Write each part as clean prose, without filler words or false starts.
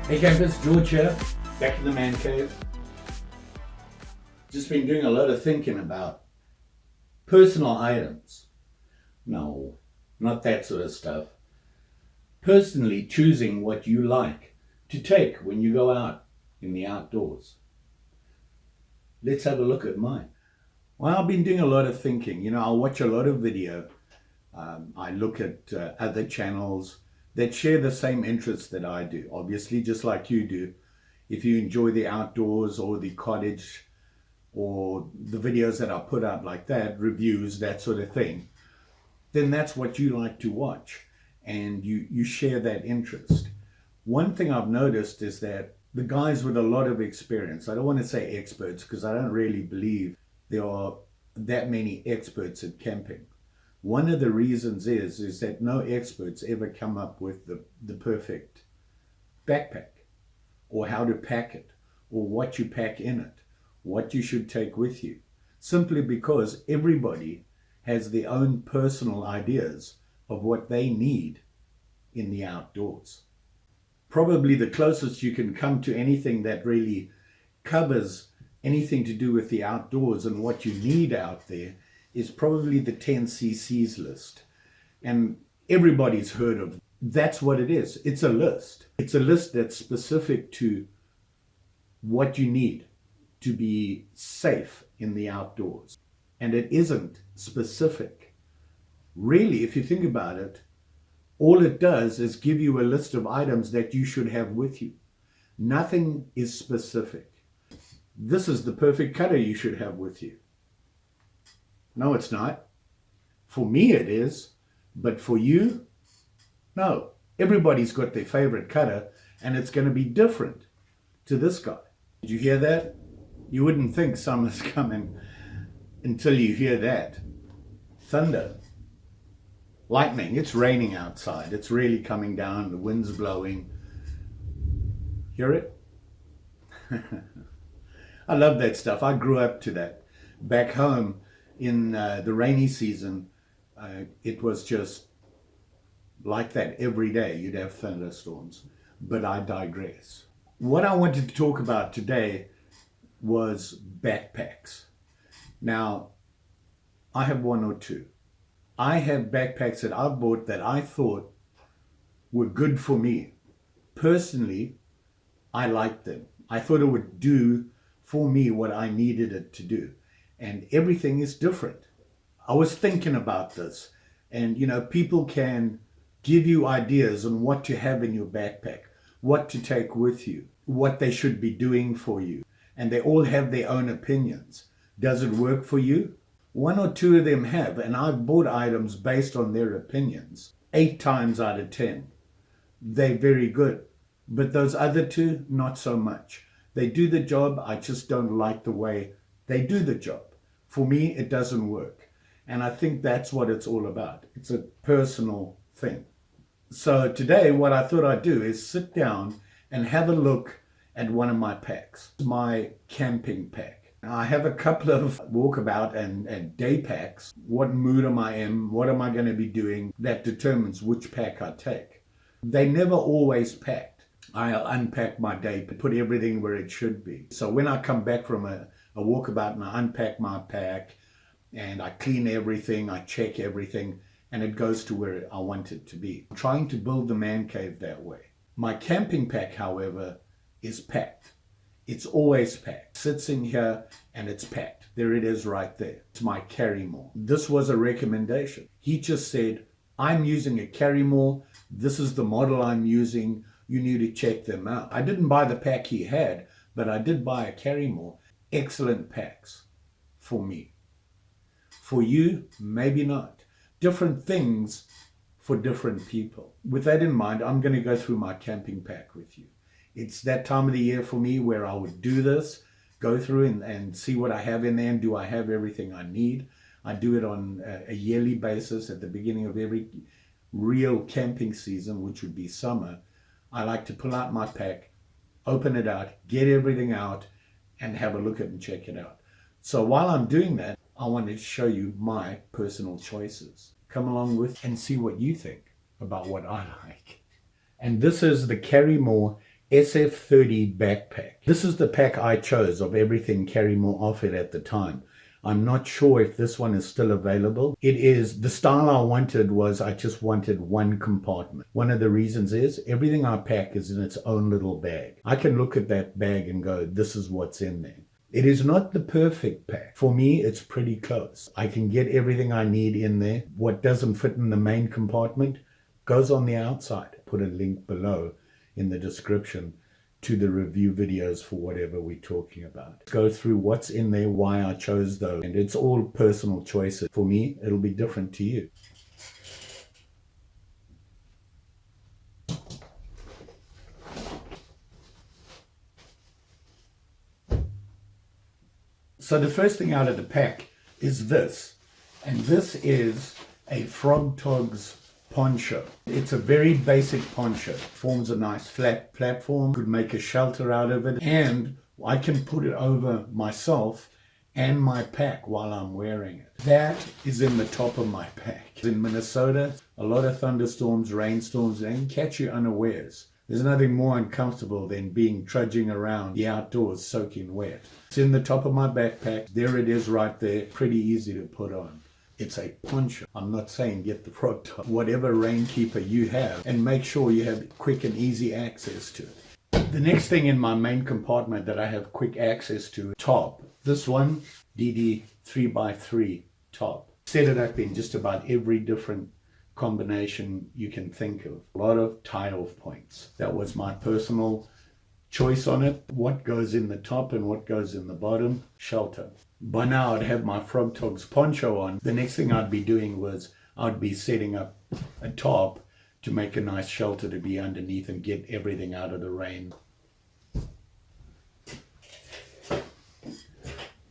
Hey campers, George here, back in the man cave. Just been doing a lot of thinking about personal items. No, not that sort of stuff. Personally choosing what you like to take when you go out in the outdoors. Let's have a look at mine. Well, I've been doing a lot of thinking. I watch a lot of video. I look at other channels that share the same interests that I do, obviously, just like you do. If you enjoy the outdoors or the cottage or the videos that I put out like that, reviews, that sort of thing, then that's what you like to watch and you share that interest. One thing I've noticed is that the guys with a lot of experience, I don't want to say experts because I don't really believe there are that many experts at camping. One of the reasons is that no experts ever come up with the perfect backpack or how to pack it or what you pack in it, what you should take with you, simply because everybody has their own personal ideas of what they need in the outdoors. Probably the closest you can come to anything that really covers anything to do with the outdoors and what you need out there is probably the 10 cc's list. And everybody's heard of. That's what it is. It's a list. It's a list that's specific to what you need to be safe in the outdoors. And it isn't specific. Really, if you think about it, all it does is give you a list of items that you should have with you. Nothing is specific. This is the perfect cutter you should have with you. No, it's not. For me, it is. But for you, no. Everybody's got their favorite cutter, and it's going to be different to this guy. Did you hear that? You wouldn't think summer's coming until you hear that. Thunder. Lightning. It's raining outside. It's really coming down. The wind's blowing. Hear it? I love that stuff. I grew up to that. Back home, in the rainy season, it was just like that every day. You'd have thunderstorms. But I digress. What I wanted to talk about today was backpacks. Now, I have one or two. I have backpacks that I've bought that I thought were good for me. Personally, I liked them. I thought it would do for me what I needed it to do. And everything is different. I was thinking about this, and people can give you ideas on what to have in your backpack, what to take with you, what they should be doing for you. And they all have their own opinions. Does it work for you? One or two of them have, and I've bought items based on their opinions. 8 times out of 10, they're very good. But those other two, not so much. They do the job, I just don't like the way they do the job. For me, it doesn't work. And I think that's what it's all about. It's a personal thing. So today, what I thought I'd do is sit down and have a look at one of my packs, my camping pack. I have a couple of walkabout and day packs. What mood am I in? What am I going to be doing? That determines which pack I take. They never always packed. I unpack my day, put everything where it should be. So when I come back from a walkabout and I unpack my pack and I clean everything, I check everything, and it goes to where I want it to be. I'm trying to build the man cave that way. My camping pack, however, is packed. It's always packed. It sits in here and it's packed. There it is right there. It's my Carrymore. This was a recommendation. He just said, I'm using a Carrymore. This is the model I'm using. You need to check them out. I didn't buy the pack he had, but I did buy a Carrymore. Excellent packs for me. For you, maybe not. Different things for different people. With that in mind, I'm going to go through my camping pack with you. It's that time of the year for me where I would do this, go through and see what I have in there, and do I have everything I need. I do it on a yearly basis at the beginning of every real camping season, which would be summer. I like to pull out my pack, open it out, get everything out, and have a look at it and check it out. So while I'm doing that, I wanted to show you my personal choices. Come along with and see what you think about what I like. And this is the Carrymore SF30 backpack. This is the pack I chose of everything Carrymore offered at the time. I'm not sure if this one is still available. It is, the style I wanted was I just wanted one compartment. One of the reasons is everything I pack is in its own little bag. I can look at that bag and go, this is what's in there. It is not the perfect pack. For me, it's pretty close. I can get everything I need in there. What doesn't fit in the main compartment goes on the outside. Put a link below in the description to the review videos for whatever we're talking about. Go through what's in there, why I chose those, and it's all personal choices. For me, it'll be different to you. So the first thing out of the pack is this, and this is a Frog Togs poncho. It's a very basic poncho. It forms a nice flat platform. Could make a shelter out of it, and I can put it over myself and my pack while I'm wearing it. That is in the top of my pack. In Minnesota, a lot of thunderstorms, rainstorms, they can catch you unawares. There's nothing more uncomfortable than trudging around the outdoors soaking wet. It's in the top of my backpack. There it is right there. Pretty easy to put on. It's a poncho. I'm not saying get the Frog Top. Whatever rain keeper you have, and make sure you have quick and easy access to it. The next thing in my main compartment that I have quick access to, top. This one, DD 3x3 top. Set it up in just about every different combination you can think of. A lot of tie-off points. That was my personal choice on it. What goes in the top and what goes in the bottom? Shelter. By now I'd have my Frog Togs poncho on. The next thing I'd be doing was I'd be setting up a top to make a nice shelter to be underneath and get everything out of the rain.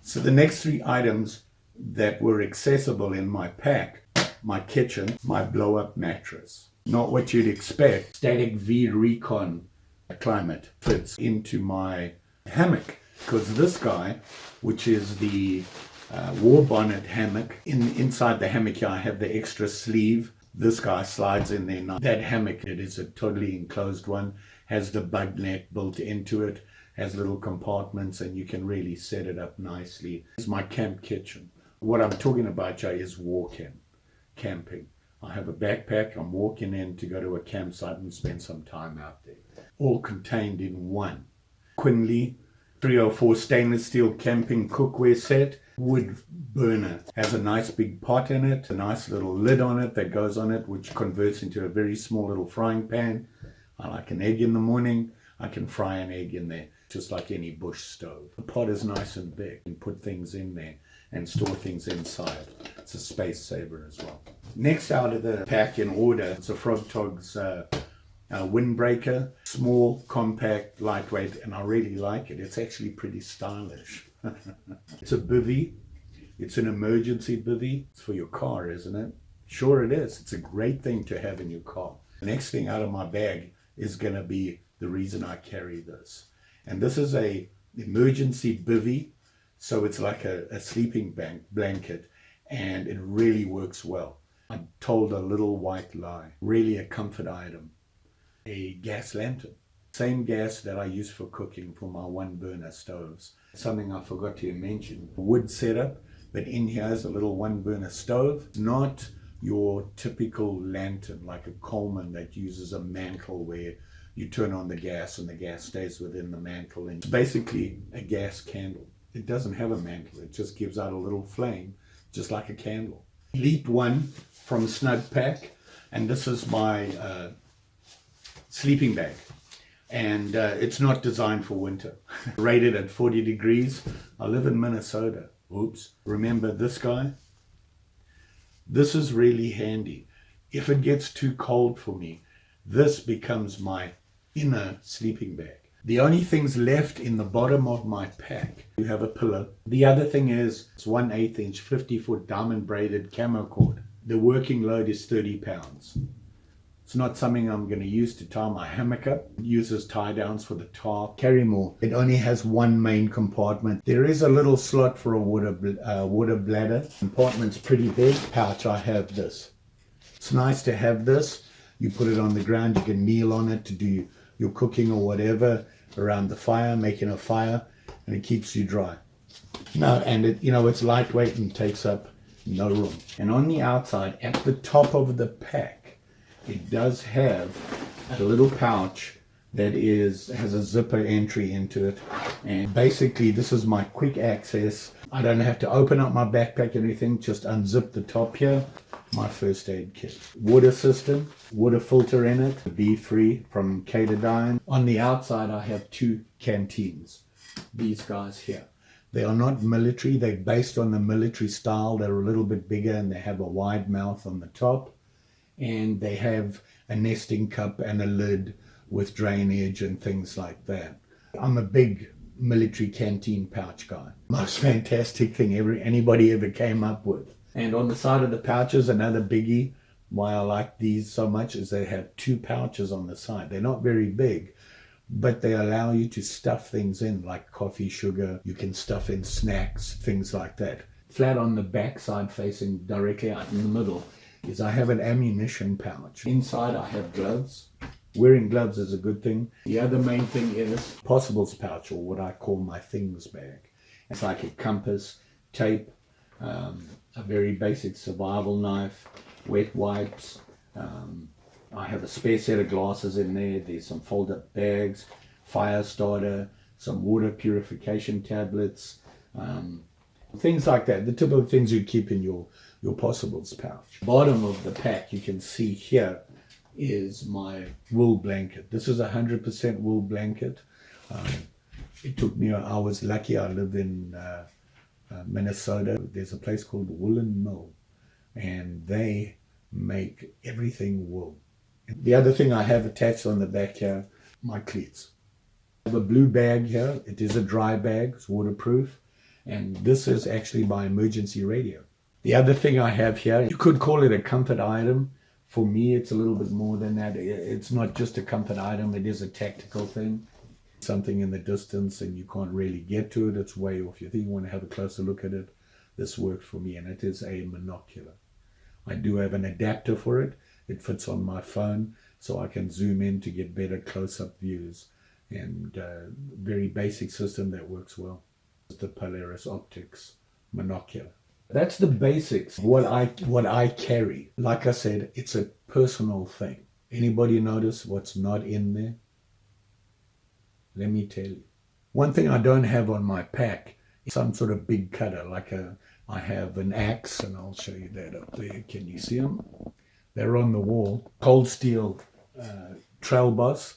So the next three items that were accessible in my pack: my kitchen, my blow-up mattress. Not what you'd expect. Static V Recon climate fits into my hammock, because this guy, which is the war bonnet hammock, inside the hammock here I have the extra sleeve. This guy slides in there now. That hammock, it is a totally enclosed one, has the bug net built into it, has little compartments, and you can really set it up nicely. It's my camp kitchen. What I'm talking about here is camping. I have a backpack. I'm walking in to go to a campsite and spend some time out there. All contained in one. Quinley 304 stainless steel camping cookware set. Wood burner. Has a nice big pot in it. A nice little lid on it that goes on it, which converts into a very small little frying pan. I like an egg in the morning. I can fry an egg in there, just like any bush stove. The pot is nice and big. You can put things in there and store things inside. It's a space saver as well. Next out of the pack in order, it's a Frog Togs windbreaker. Small, compact, lightweight, and I really like it. It's actually pretty stylish. It's a bivvy. It's an emergency bivvy. It's for your car, isn't it? Sure it is. It's a great thing to have in your car. The next thing out of my bag is going to be the reason I carry this. And this is a emergency bivvy. So it's like a sleeping blanket, and it really works well. I told a little white lie. Really a comfort item. A gas lantern. Same gas that I use for cooking for my one burner stoves. Something I forgot to mention. Wood setup, but in here is a little one burner stove. Not your typical lantern like a Coleman that uses a mantle where you turn on the gas and the gas stays within the mantle. And basically a gas candle. It doesn't have a mantle. It just gives out a little flame, just like a candle. Elite one from Snug Pack, and this is my sleeping bag. And it's not designed for winter. Rated at 40 degrees. I live in Minnesota. Oops. Remember this guy? This is really handy. If it gets too cold for me, this becomes my inner sleeping bag. The only things left in the bottom of my pack, you have a pillow. The other thing is it's 1/8 inch 50-foot diamond braided camo cord. The working load is 30 pounds. It's not something I'm going to use to tie my hammock up. It uses tie downs for the tarp. Carry more. It only has one main compartment. There is a little slot for a water bladder. Compartment's pretty big. Pouch, I have this. It's nice to have this. You put it on the ground. You can kneel on it to do your cooking or whatever around the fire, making a fire, and it keeps you dry. No, and it's lightweight and takes up no room. And on the outside, at the top of the pack, it does have a little pouch that has a zipper entry into it. And basically, this is my quick access. I don't have to open up my backpack or anything, just unzip the top here. My first aid kit. Water system, water filter in it, bee-free from Canteens. On the outside, I have 2 Canteens. These guys here. They are not military. They're based on the military style. They're a little bit bigger and they have a wide mouth on the top. And they have a nesting cup and a lid with drainage and things like that. I'm a big military canteen pouch guy. Most fantastic thing anybody ever came up with. And on the side of the pouches, another biggie, why I like these so much is they have 2 pouches on the side. They're not very big, but they allow you to stuff things in like coffee, sugar. You can stuff in snacks, things like that. Flat on the back side facing directly out in the middle is I have an ammunition pouch. Inside I have gloves. Wearing gloves is a good thing. The other main thing is possibles pouch, or what I call my things bag. It's like a compass, tape, a very basic survival knife, wet wipes. I have a spare set of glasses in there. There's some fold-up bags, fire starter, some water purification tablets, things like that. The typical things you keep in your possibles pouch. Bottom of the pack, you can see here, is my wool blanket. This is a 100% wool blanket. It took me, I was lucky, I live in Minnesota. There's a place called Woolen Mill, and they make everything wool. The other thing I have attached on the back here, my cleats. I have a blue bag here. It is a dry bag, it's waterproof, and this is actually my emergency radio. The other thing I have here, you could call it a comfort item. For me, it's a little bit more than that. It's not just a comfort item, it is a tactical thing. Something in the distance and you can't really get to it, it's way off. You think you want to have a closer look at it, this works for me, and it is a monocular. I do have an adapter for it. It fits on my phone, so I can zoom in to get better close-up views. And very basic system that works well. It's the Polaris Optics monocular. That's the basics. What I carry. Like I said, it's a personal thing. Anybody notice what's not in there? Let me tell you. One thing I don't have on my pack is some sort of big cutter. I have an axe, and I'll show you that up there. Can you see them? They're on the wall. Cold steel trail boss,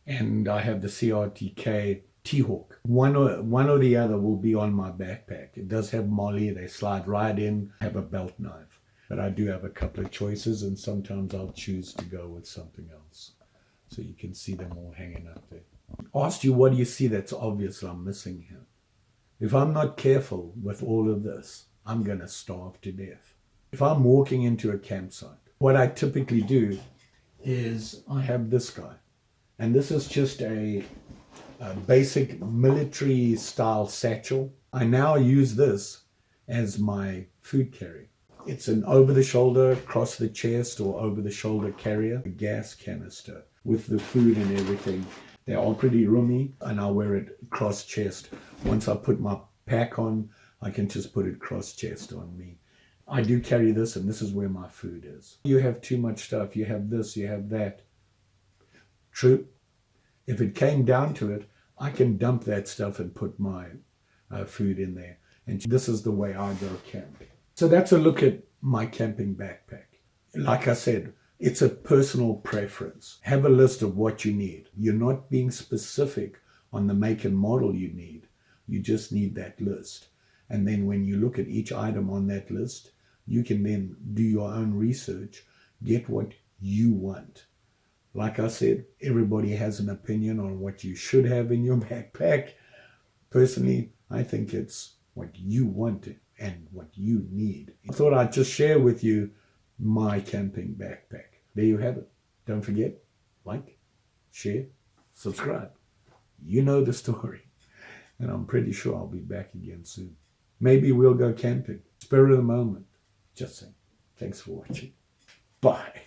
and I have the CRTK T-Hawk. One or the other will be on my backpack. It does have molly. They slide right in. I have a belt knife. But I do have a couple of choices, and sometimes I'll choose to go with something else. So you can see them all hanging up there. Asked you, what do you see that's obvious I'm missing here? If I'm not careful with all of this, I'm going to starve to death. If I'm walking into a campsite, what I typically do is I have this guy. And this is just a basic military style satchel. I now use this as my food carrier. It's an over-the-shoulder, across the chest or over-the-shoulder carrier, a gas canister with the food and everything. They're all pretty roomy, and I wear it cross chest. Once I put my pack on, I can just put it cross chest on me. I do carry this, and this is where my food is. You have too much stuff. You have this, you have that. True. If it came down to it, I can dump that stuff and put my food in there. And this is the way I go camping. So that's a look at my camping backpack. Like I said, it's a personal preference. Have a list of what you need. You're not being specific on the make and model you need. You just need that list. And then when you look at each item on that list, you can then do your own research, get what you want. Like I said, everybody has an opinion on what you should have in your backpack. Personally, I think it's what you want and what you need. I thought I'd just share with you my camping backpack. There you have it. Don't forget, like, share, subscribe. You know the story. And I'm pretty sure I'll be back again soon. Maybe we'll go camping. Spur of the moment. Just saying. Thanks for watching. Bye.